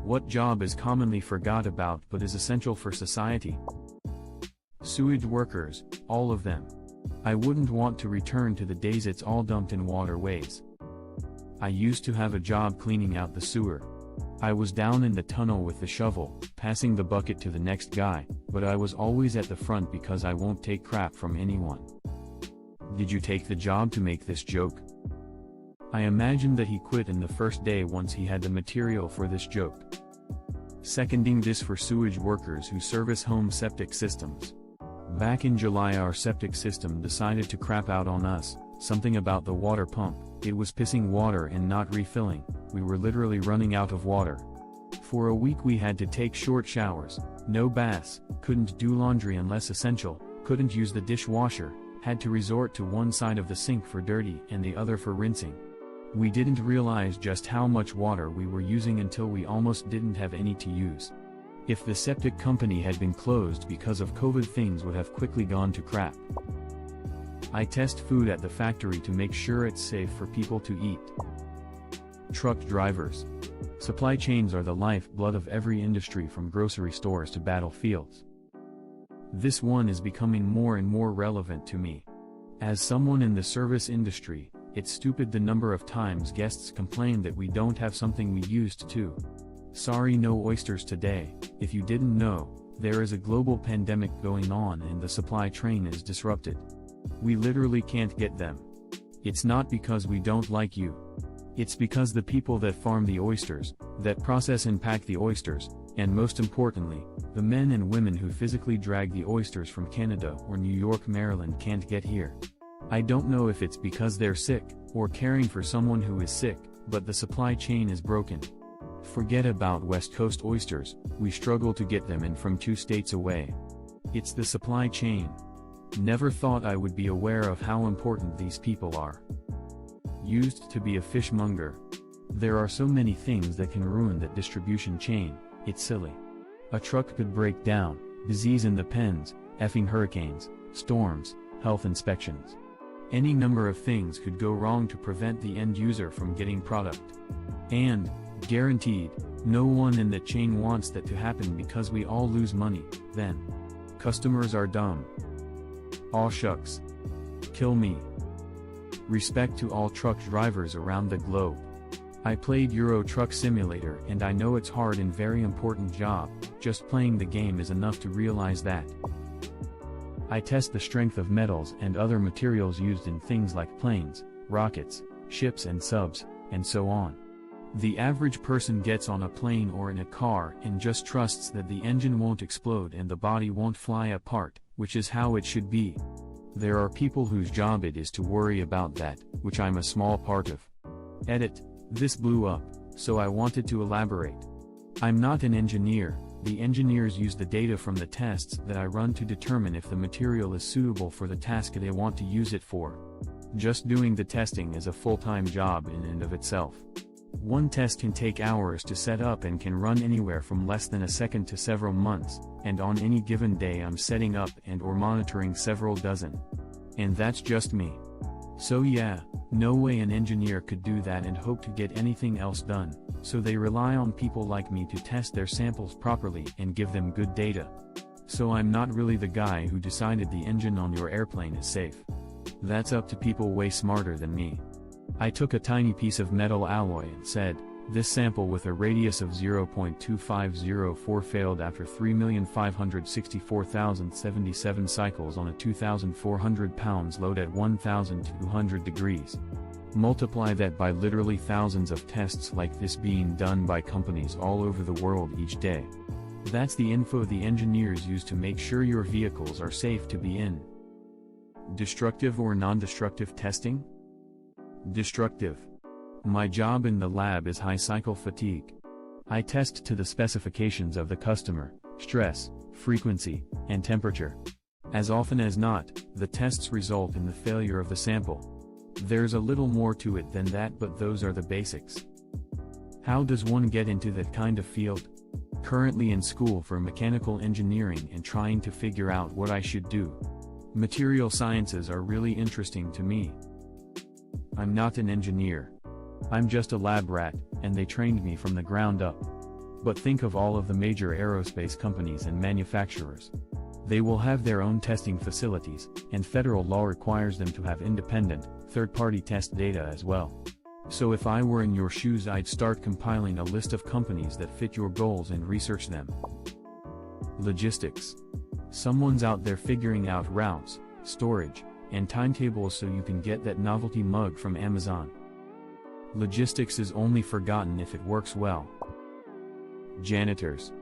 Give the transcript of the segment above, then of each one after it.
What job is commonly forgot about but is essential for society? Sewage workers, all of them. I wouldn't want to return to the days it's all dumped in waterways. I used to have a job cleaning out the sewer. I was down in the tunnel with the shovel, passing the bucket to the next guy, but I was always at the front because I won't take crap from anyone. Did you take the job to make this joke? I imagine that he quit in the first day once he had the material for this joke. Seconding this for sewage workers who service home septic systems. Back in July our septic system decided to crap out on us, something about the water pump, it was pissing water and not refilling, we were literally running out of water. For a week we had to take short showers, no baths, couldn't do laundry unless essential, couldn't use the dishwasher, had to resort to one side of the sink for dirty and the other for rinsing. We didn't realize just how much water we were using until we almost didn't have any to use. If the septic company had been closed because of COVID, things would have quickly gone to crap. I test food at the factory to make sure it's safe for people to eat. Truck drivers. Supply chains are the lifeblood of every industry from grocery stores to battlefields. This one is becoming more and more relevant to me. As someone in the service industry, it's stupid the number of times guests complain that we don't have something we used to. Sorry, no oysters today. If you didn't know, there is a global pandemic going on and the supply chain is disrupted. We literally can't get them. It's not because we don't like you. It's because the people that farm the oysters, that process and pack the oysters, and most importantly, the men and women who physically drag the oysters from Canada or New York, Maryland can't get here. I don't know if it's because they're sick, or caring for someone who is sick, but the supply chain is broken. Forget about West Coast oysters, we struggle to get them in from 2 states away. It's the supply chain. Never thought I would be aware of how important these people are. Used to be a fishmonger. There are so many things that can ruin that distribution chain, it's silly. A truck could break down, disease in the pens, effing hurricanes, storms, health inspections. Any number of things could go wrong to prevent the end user from getting product. And, guaranteed, no one in the chain wants that to happen because we all lose money, then. Customers are dumb. Aw shucks. Kill me. Respect to all truck drivers around the globe. I played Euro Truck Simulator and I know it's hard and very important job, just playing the game is enough to realize that. I test the strength of metals and other materials used in things like planes, rockets, ships and subs, and so on. The average person gets on a plane or in a car and just trusts that the engine won't explode and the body won't fly apart, which is how it should be. There are people whose job it is to worry about that, which I'm a small part of. Edit, this blew up, so I wanted to elaborate. I'm not an engineer, the engineers use the data from the tests that I run to determine if the material is suitable for the task they want to use it for. Just doing the testing is a full-time job in and of itself. One test can take hours to set up and can run anywhere from less than a second to several months, and on any given day I'm setting up and or monitoring several dozen. And that's just me. So yeah, no way an engineer could do that and hope to get anything else done, so they rely on people like me to test their samples properly and give them good data. So I'm not really the guy who decided the engine on your airplane is safe. That's up to people way smarter than me. I took a tiny piece of metal alloy and said, this sample with a radius of 0.2504 failed after 3,564,077 cycles on a 2,400 pounds load at 1,200 degrees. Multiply that by literally thousands of tests like this being done by companies all over the world each day. That's the info the engineers use to make sure your vehicles are safe to be in. Destructive or non-destructive testing? Destructive. My job in the lab is high cycle fatigue. I test to the specifications of the customer, stress, frequency, and temperature. As often as not, the tests result in the failure of the sample. There's a little more to it than that, but those are the basics. How does one get into that kind of field? Currently in school for mechanical engineering and trying to figure out what I should do. Material sciences are really interesting to me. I'm not an engineer. I'm just a lab rat, and they trained me from the ground up. But think of all of the major aerospace companies and manufacturers. They will have their own testing facilities, and federal law requires them to have independent, third-party test data as well. So if I were in your shoes, I'd start compiling a list of companies that fit your goals and research them. Logistics. Someone's out there figuring out routes, storage, and timetables so you can get that novelty mug from Amazon. Logistics is only forgotten if it works well. Janitors.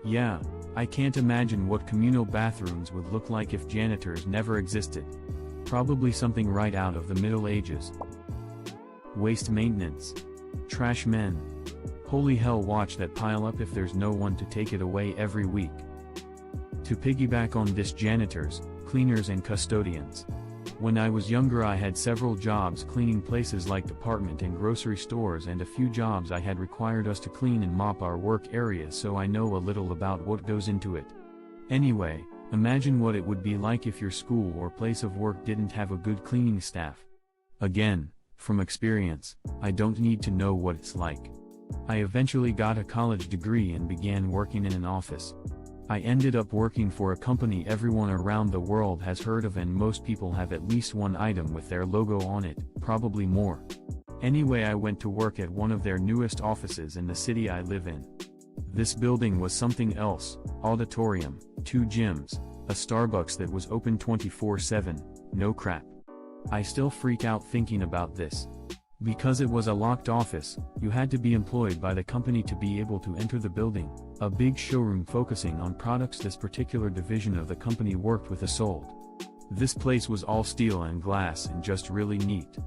Yeah, I can't imagine what communal bathrooms would look like if janitors never existed. Probably something right out of the Middle Ages. Waste maintenance. Trash men. Holy hell, watch that pile up if there's no one to take it away every week. To piggyback on this, janitors, cleaners and custodians. When I was younger, I had several jobs cleaning places like department and grocery stores, and a few jobs I had required us to clean and mop our work areas, so I know a little about what goes into it. Anyway, imagine what it would be like if your school or place of work didn't have a good cleaning staff. Again, from experience, I don't need to know what it's like. I eventually got a college degree and began working in an office. I ended up working for a company everyone around the world has heard of, and most people have at least one item with their logo on it, probably more. Anyway, I went to work at one of their newest offices in the city I live in. This building was something else: auditorium, 2 gyms, a Starbucks that was open 24/7, no crap. I still freak out thinking about this. Because it was a locked office, you had to be employed by the company to be able to enter the building. A big showroom focusing on products this particular division of the company worked with sold. This place was all steel and glass and just really neat.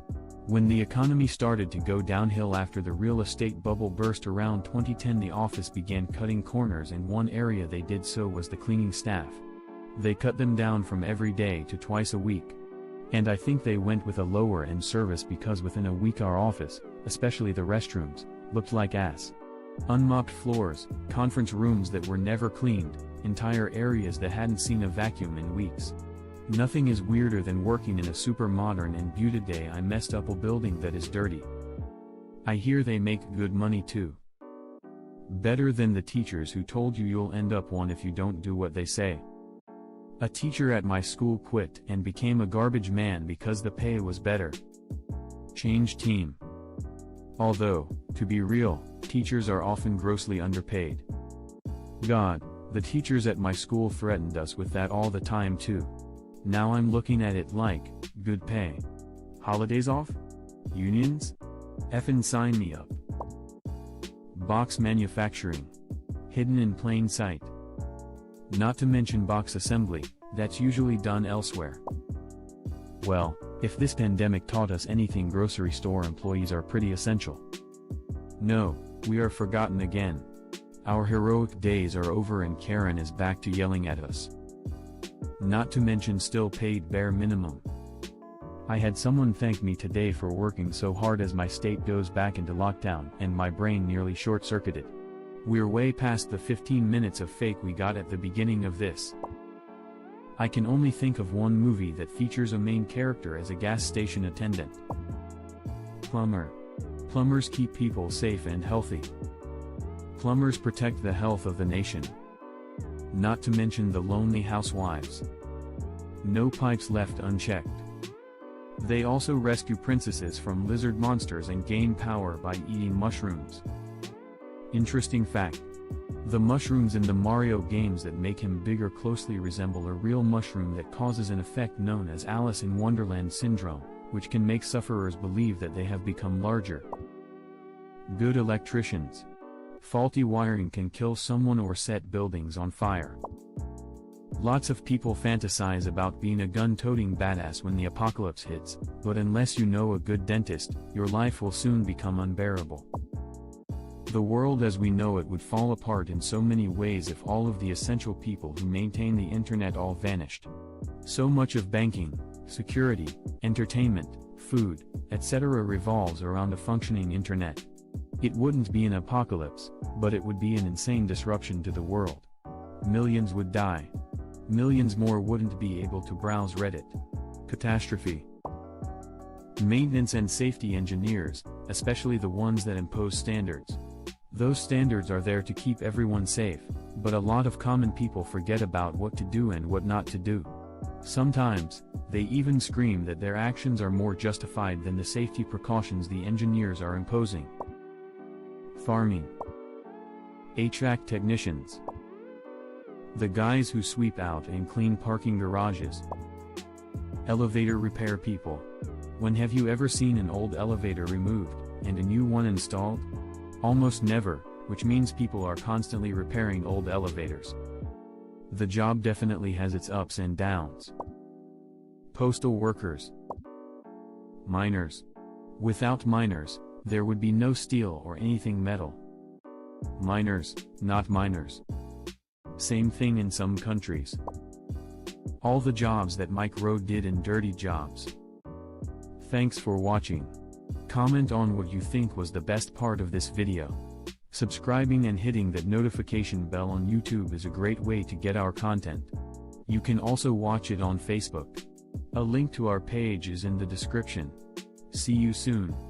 When the economy started to go downhill after the real estate bubble burst around 2010, the office began cutting corners, and one area they did so was the cleaning staff. They cut them down from every day to twice a week. And I think they went with a lower end service because within a week our office, especially the restrooms, looked like ass. Unmopped floors, conference rooms that were never cleaned, entire areas that hadn't seen a vacuum in weeks. Nothing is weirder than working in a super modern and beautiful I messed up a building that is dirty. I hear they make good money too. Better than the teachers who told you you'll end up one if you don't do what they say. A teacher at my school quit and became a garbage man because the pay was better. Change team. Although, to be real, teachers are often grossly underpaid. God, the teachers at my school threatened us with that all the time too. Now I'm looking at it like, good pay. Holidays off? Unions? Effin' sign me up. Box manufacturing. Hidden in plain sight. Not to mention box assembly, that's usually done elsewhere. Well, if this pandemic taught us anything, grocery store employees are pretty essential. No, we are forgotten again. Our heroic days are over and Karen is back to yelling at us. Not to mention still paid bare minimum. I had someone thank me today for working so hard as my state goes back into lockdown, and my brain nearly short-circuited. We're way past the 15 minutes of fake we got at the beginning of this. I can only think of one movie that features a main character as a gas station attendant. Plumber. Plumbers keep people safe and healthy. Plumbers protect the health of the nation. Not to mention the lonely housewives. No pipes left unchecked. They also rescue princesses from lizard monsters and gain power by eating mushrooms. Interesting fact. The mushrooms in the Mario games that make him bigger closely resemble a real mushroom that causes an effect known as Alice in Wonderland syndrome, which can make sufferers believe that they have become larger. Good electricians. Faulty wiring can kill someone or set buildings on fire. Lots of people fantasize about being a gun-toting badass when the apocalypse hits, but unless you know a good dentist, your life will soon become unbearable. The world as we know it would fall apart in so many ways if all of the essential people who maintain the internet all vanished. So much of banking, security, entertainment, food, etc. revolves around a functioning internet. It wouldn't be an apocalypse, but it would be an insane disruption to the world. Millions would die. Millions more wouldn't be able to browse Reddit. Catastrophe. Maintenance and safety engineers, especially the ones that impose standards. Those standards are there to keep everyone safe, but a lot of common people forget about what to do and what not to do. Sometimes, they even scream that their actions are more justified than the safety precautions the engineers are imposing. Farming. HVAC technicians. The guys who sweep out and clean parking garages. Elevator repair people. When have you ever seen an old elevator removed, and a new one installed? Almost never, which means people are constantly repairing old elevators. The job definitely has its ups and downs. Postal workers. Miners. Without miners, there would be no steel or anything metal. Miners, not miners. Same thing in some countries. All the jobs that Mike Rowe did in dirty jobs. Thanks for watching. Comment on what you think was the best part of this video. Subscribing and hitting that notification bell on YouTube is a great way to get our content. You can also watch it on Facebook. A link to our page is in the description. See you soon.